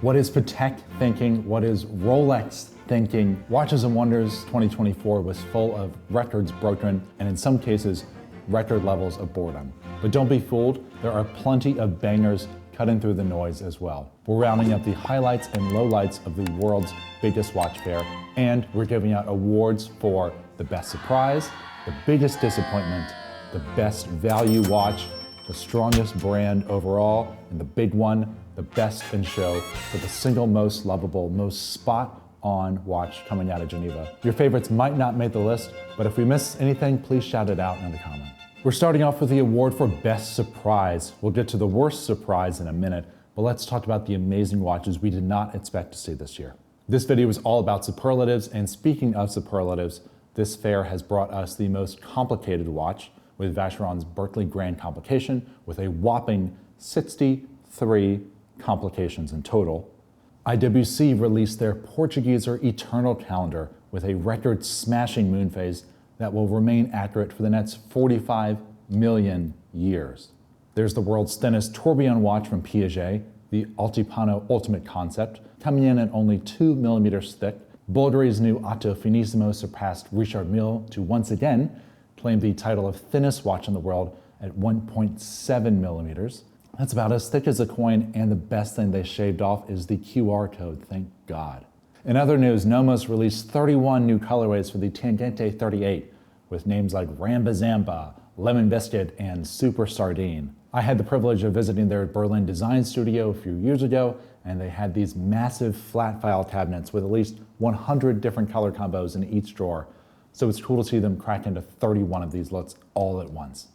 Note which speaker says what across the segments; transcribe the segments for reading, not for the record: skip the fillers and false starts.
Speaker 1: What is Patek thinking? What is Rolex thinking? Watches and Wonders 2024 was full of records broken and in some cases, record levels of boredom. But don't be fooled, there are plenty of bangers cutting through the noise as well. We're rounding up the highlights and lowlights of the world's biggest watch fair, and we're giving out awards for the best surprise, the biggest disappointment, the best value watch, the strongest brand overall, and the big one, the best in show for the single most lovable, most spot-on watch coming out of Geneva. Your favorites might not make the list, but if we miss anything, please shout it out in the comments. We're starting off with the award for Best Surprise. We'll get to the worst surprise in a minute, but let's talk about the amazing watches we did not expect to see this year. This video is all about superlatives, and speaking of superlatives, this fair has brought us the most complicated watch with Vacheron's Berkeley Grand Complication with a whopping 63 complications in total. IWC released their Portuguese or Eternal calendar with a record-smashing moon phase that will remain accurate for the next 45 million years. There's the world's thinnest tourbillon watch from Piaget, the Altipano Ultimate Concept, coming in at only 2 millimeters thick. Bulgary's new Otto Finissimo surpassed Richard Mille to once again claim the title of thinnest watch in the world at 1.7 millimeters. That's about as thick as a coin, and the best thing they shaved off is the QR code, thank God. In other news, Nomos released 31 new colorways for the Tangente 38 with names like Rambazamba, Lemon Biscuit, and Super Sardine. I had the privilege of visiting their Berlin design studio a few years ago, and they had these massive flat file cabinets with at least 100 different color combos in each drawer. So it's cool to see them crack into 31 of these looks all at once.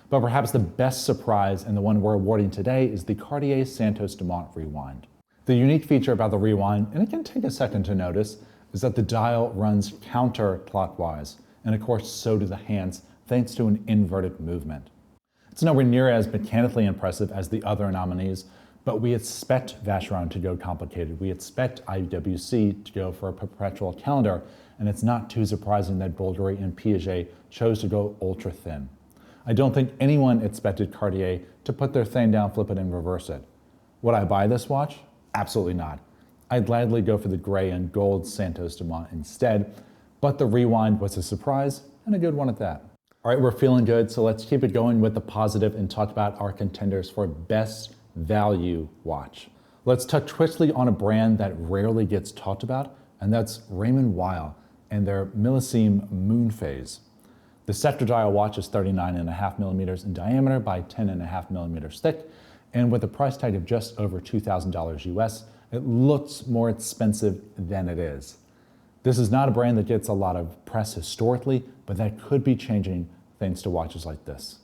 Speaker 1: But perhaps the best surprise, and the one we're awarding today, is the Cartier Santos Dumont Rewind. The unique feature about the Rewind, and it can take a second to notice, is that the dial runs counterclockwise, and of course so do the hands, thanks to an inverted movement. It's nowhere near as mechanically impressive as the other nominees, but we expect Vacheron to go complicated. We expect IWC to go for a perpetual calendar, and it's not too surprising that Bulgari and Piaget chose to go ultra thin. I don't think anyone expected Cartier to put their thing down, flip it, and reverse it. Would I buy this watch? Absolutely not. I'd gladly go for the gray and gold Santos Dumont instead, but the Rewind was a surprise, and a good one at that. All right, we're feeling good, so let's keep it going with the positive and talk about our contenders for best value watch. Let's touch quickly on a brand that rarely gets talked about, and that's Raymond Weil and their Millesime Moon Phase. The sector dial watch is 39.5 millimeters in diameter by 10.5 millimeters thick, and with a price tag of just over $2,000 US, it looks more expensive than it is. This is not a brand that gets a lot of press historically, but that could be changing thanks to watches like this.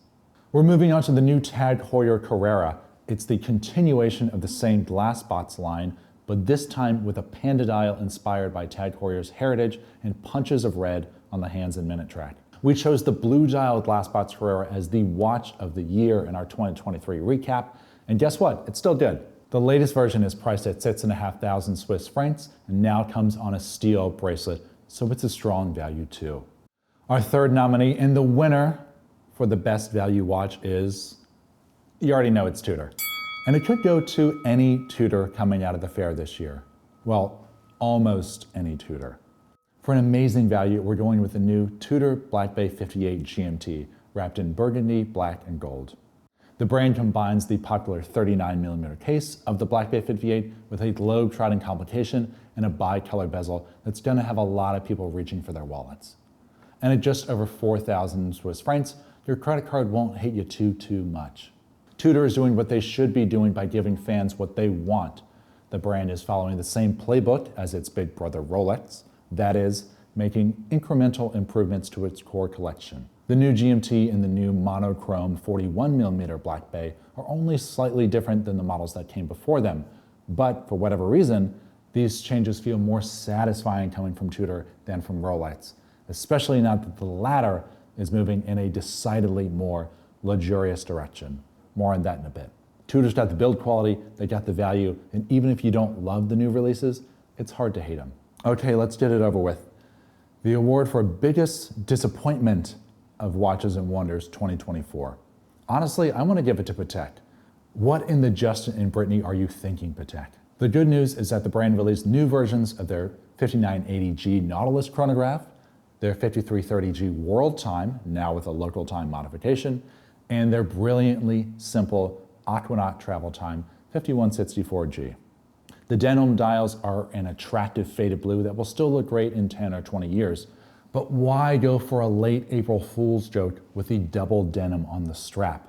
Speaker 1: We're moving on to the new Tag Heuer Carrera. It's the continuation of the same glass box line, but this time with a panda dial inspired by Tag Heuer's heritage and punches of red on the hands and minute track. We chose the blue dial glass box Carrera as the watch of the year in our 2023 recap, and guess what? It's still good. The latest version is priced at 6,500 Swiss francs and now comes on a steel bracelet, so it's a strong value too. Our third nominee and the winner for the best value watch is, you already know it's Tudor. And it could go to any Tudor coming out of the fair this year. Well, almost any Tudor. For an amazing value, we're going with the new Tudor Black Bay 58 GMT, wrapped in burgundy, black, and gold. The brand combines the popular 39mm case of the Black Bay 58 with a globe-trotting complication and a bi-color bezel that's going to have a lot of people reaching for their wallets. And at just over 4,000 Swiss francs, your credit card won't hate you too much. Tudor is doing what they should be doing by giving fans what they want. The brand is following the same playbook as its big brother Rolex, that is, making incremental improvements to its core collection. The new GMT and the new monochrome 41mm Black Bay are only slightly different than the models that came before them, but for whatever reason, these changes feel more satisfying coming from Tudor than from Rolex, especially now that the latter is moving in a decidedly more luxurious direction. More on that in a bit. Tudor's got the build quality, they got the value, and even if you don't love the new releases, it's hard to hate them. Okay, let's get it over with. The award for biggest disappointment of Watches and Wonders 2024. Honestly, I want to give it to Patek. What in the Justin and Brittany are you thinking, Patek? The good news is that the brand released new versions of their 5980G Nautilus chronograph, their 5330G World Time, now with a local time modification, and their brilliantly simple Aquanaut Travel Time 5164G. The denim dials are an attractive faded blue that will still look great in 10 or 20 years, but why go for a late April Fool's joke with the double denim on the strap?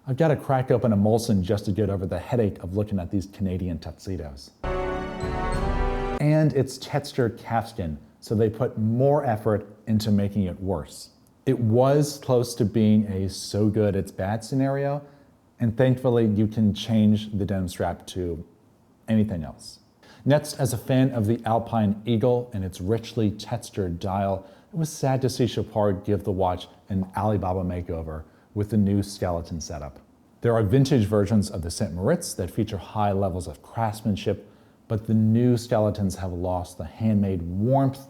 Speaker 1: I've got to crack open a Molson just to get over the headache of looking at these Canadian tuxedos. And it's textured calfskin, so they put more effort into making it worse. It was close to being a so good it's bad scenario, and thankfully you can change the denim strap to anything else. Next, as a fan of the Alpine Eagle and its richly textured dial, it was sad to see Chopard give the watch an Alibaba makeover with the new skeleton setup. There are vintage versions of the St. Moritz that feature high levels of craftsmanship, but the new skeletons have lost the handmade warmth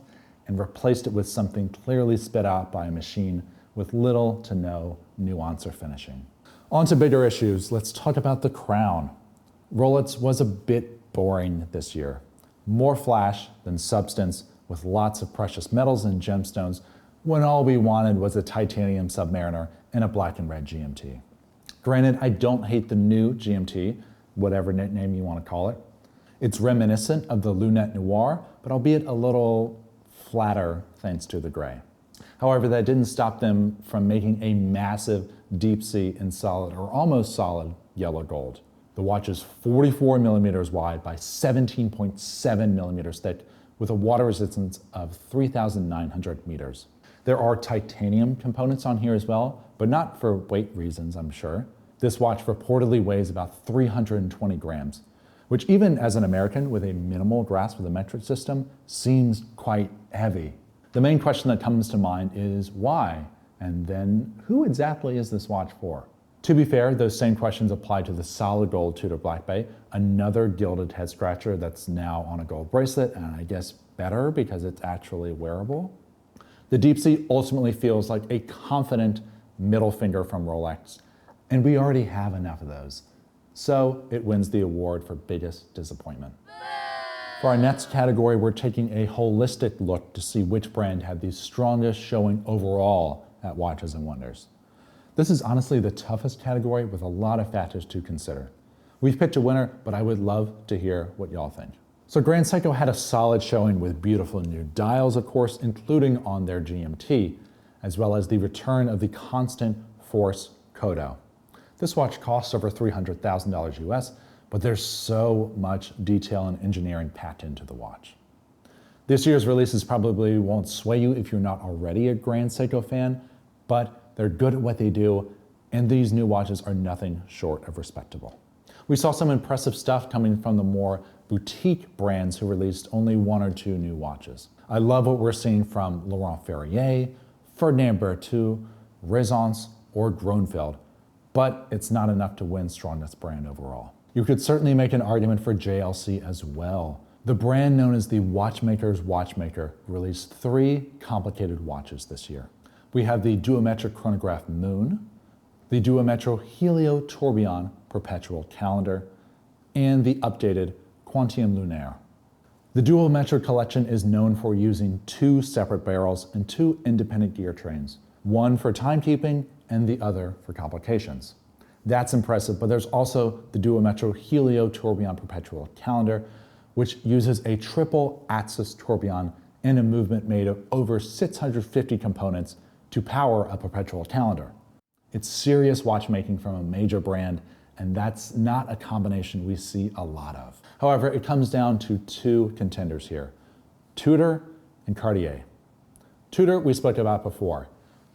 Speaker 1: and replaced it with something clearly spit out by a machine with little to no nuance or finishing. On to bigger issues, let's talk about the crown. Rolex was a bit boring this year. More flash than substance, with lots of precious metals and gemstones, when all we wanted was a titanium Submariner and a black and red GMT. Granted, I don't hate the new GMT, whatever name you want to call it. It's reminiscent of the Lunette Noir, but albeit a little flatter thanks to the gray. However, that didn't stop them from making a massive deep sea in solid or almost solid yellow gold. The watch is 44 millimeters wide by 17.7 millimeters thick with a water resistance of 3,900 meters. There are titanium components on here as well, but not for weight reasons, I'm sure. This watch reportedly weighs about 320 grams, which even as an American with a minimal grasp of the metric system seems quite heavy. The main question that comes to mind is why? And then who exactly is this watch for? To be fair, those same questions apply to the solid gold Tudor Black Bay, another gilded head scratcher that's now on a gold bracelet, and I guess better because it's actually wearable. The deep sea ultimately feels like a confident middle finger from Rolex, and we already have enough of those. So it wins the award for biggest disappointment. For our next category, we're taking a holistic look to see which brand had the strongest showing overall at Watches and Wonders. This is honestly the toughest category with a lot of factors to consider. We've picked a winner, but I would love to hear what y'all think. So Grand Seiko had a solid showing with beautiful new dials, of course, including on their GMT, as well as the return of the Constant Force Kodo. This watch costs over $300,000 US, but there's so much detail and engineering packed into the watch. This year's releases probably won't sway you if you're not already a Grand Seiko fan, but they're good at what they do, and these new watches are nothing short of respectable. We saw some impressive stuff coming from the more boutique brands who released only one or two new watches. I love what we're seeing from Laurent Ferrier, Ferdinand Berthoud, Rezance, or Gronfeld, but it's not enough to win strongest brand overall. You could certainly make an argument for JLC as well. The brand known as the watchmaker's watchmaker released 3 complicated watches this year. We have the duometric chronograph Moon, the duometric Helio Tourbillon perpetual calendar, and the updated Quantium Lunaire. The duometric collection is known for using 2 separate barrels and 2 independent gear trains, one for timekeeping and the other for complications. That's impressive, but there's also the duometric Helio Tourbillon perpetual calendar, which uses a triple axis tourbillon and a movement made of over 650 components to power a perpetual calendar. It's serious watchmaking from a major brand, and that's not a combination we see a lot of. However, it comes down to 2 contenders here, Tudor and Cartier. Tudor we spoke about before.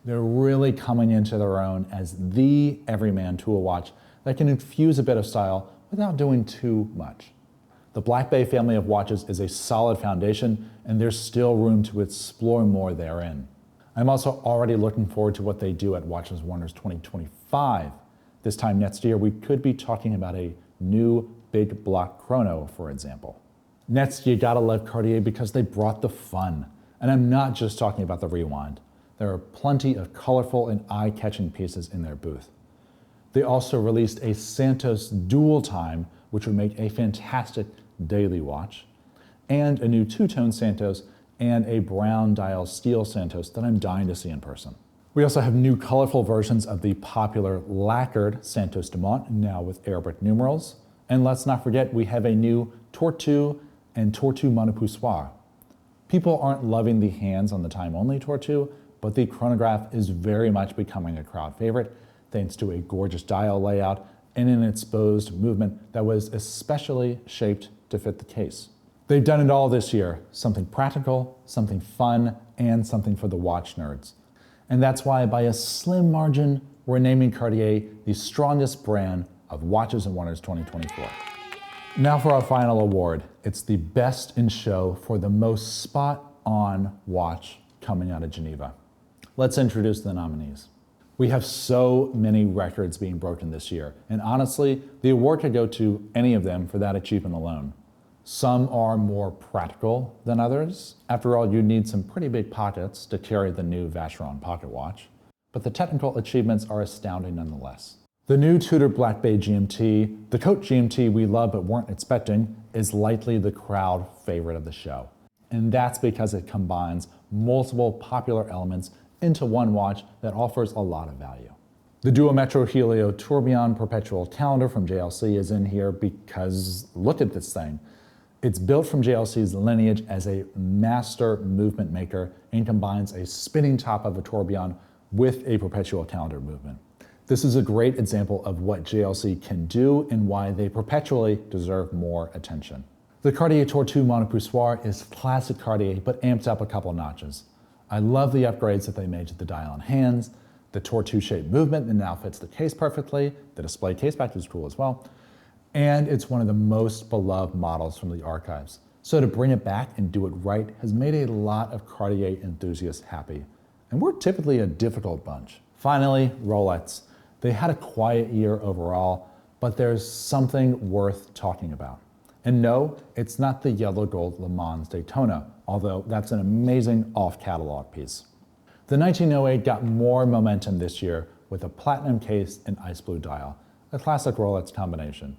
Speaker 1: They're really coming into their own as the everyman tool watch that can infuse a bit of style without doing too much. The Black Bay family of watches is a solid foundation, and there's still room to explore more therein. I'm also already looking forward to what they do at Watches and Wonders 2025. This time next year, we could be talking about a new big block chrono, for example. Next, you gotta love Cartier because they brought the fun. And I'm not just talking about the rewind. There are plenty of colorful and eye-catching pieces in their booth. They also released a Santos dual time, which would make a fantastic daily watch, and a new two-tone Santos and a brown dial steel Santos that I'm dying to see in person. We also have new colorful versions of the popular lacquered Santos Dumont, now with Arabic numerals. And let's not forget, we have a new Tortue and Tortue Monopoussoir. People aren't loving the hands on the time-only Tortue, but the chronograph is very much becoming a crowd favorite, thanks to a gorgeous dial layout and an exposed movement that was especially shaped to fit the case. They've done it all this year, something practical, something fun, and something for the watch nerds. And that's why, by a slim margin, we're naming Cartier the strongest brand of Watches and Wonders 2024. Now for our final award. It's the best in show for the most spot-on watch coming out of Geneva. Let's introduce the nominees. We have so many records being broken this year, and honestly, the award could go to any of them for that achievement alone. Some are more practical than others. After all, you need some pretty big pockets to carry the new Vacheron pocket watch, but the technical achievements are astounding nonetheless. The new Tudor Black Bay GMT, the Coat GMT we love but weren't expecting, is likely the crowd favorite of the show. And that's because it combines multiple popular elements into one watch that offers a lot of value. The Duo Metro Helio Tourbillon Perpetual Calendar from JLC is in here because look at this thing. It's built from JLC's lineage as a master movement maker and combines a spinning top of a tourbillon with a perpetual calendar movement. This is a great example of what JLC can do and why they perpetually deserve more attention. The Cartier Tortue Monopoussoir is classic Cartier, but amped up a couple notches. I love the upgrades that they made to the dial and hands, the Tortue-shaped movement that now fits the case perfectly, the display case back is cool as well, and it's one of the most beloved models from the archives. So to bring it back and do it right has made a lot of Cartier enthusiasts happy. And we're typically a difficult bunch. Finally, Rolex. They had a quiet year overall, but there's something worth talking about. And no, it's not the yellow gold Le Mans Daytona, although that's an amazing off-catalog piece. The 1908 got more momentum this year with a platinum case and ice blue dial, a classic Rolex combination.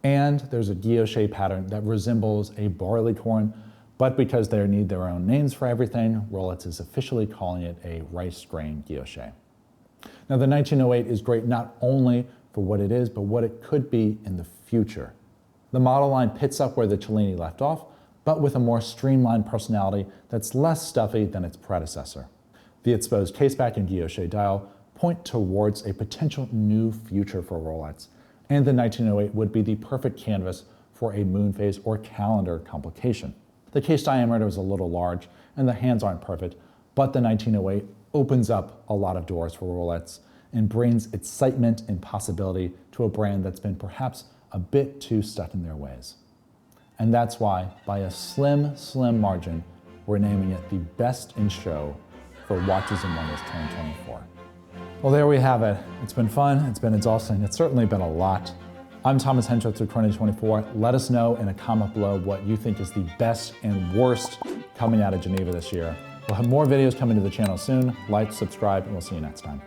Speaker 1: And there's a guilloche pattern that resembles a barleycorn, but because they need their own names for everything, Rolex is officially calling it a rice grain guilloche. Now the 1908 is great not only for what it is, but what it could be in the future. The model line picks up where the Cellini left off, but with a more streamlined personality that's less stuffy than its predecessor. The exposed caseback and guilloche dial point towards a potential new future for Rolex, and the 1908 would be the perfect canvas for a moon phase or calendar complication. The case diameter is a little large and the hands aren't perfect, but the 1908 opens up a lot of doors for Rolex and brings excitement and possibility to a brand that's been perhaps a bit too stuck in their ways. And that's why, by a slim margin, we're naming it the best in show for Watches and Wonders 2024. Well, there we have it. It's been fun, it's been exhausting, it's certainly been a lot. I'm Thomas Henschel through 2024. Let us know in a comment below what you think is the best and worst coming out of Geneva this year. We'll have more videos coming to the channel soon. Like, subscribe, and we'll see you next time.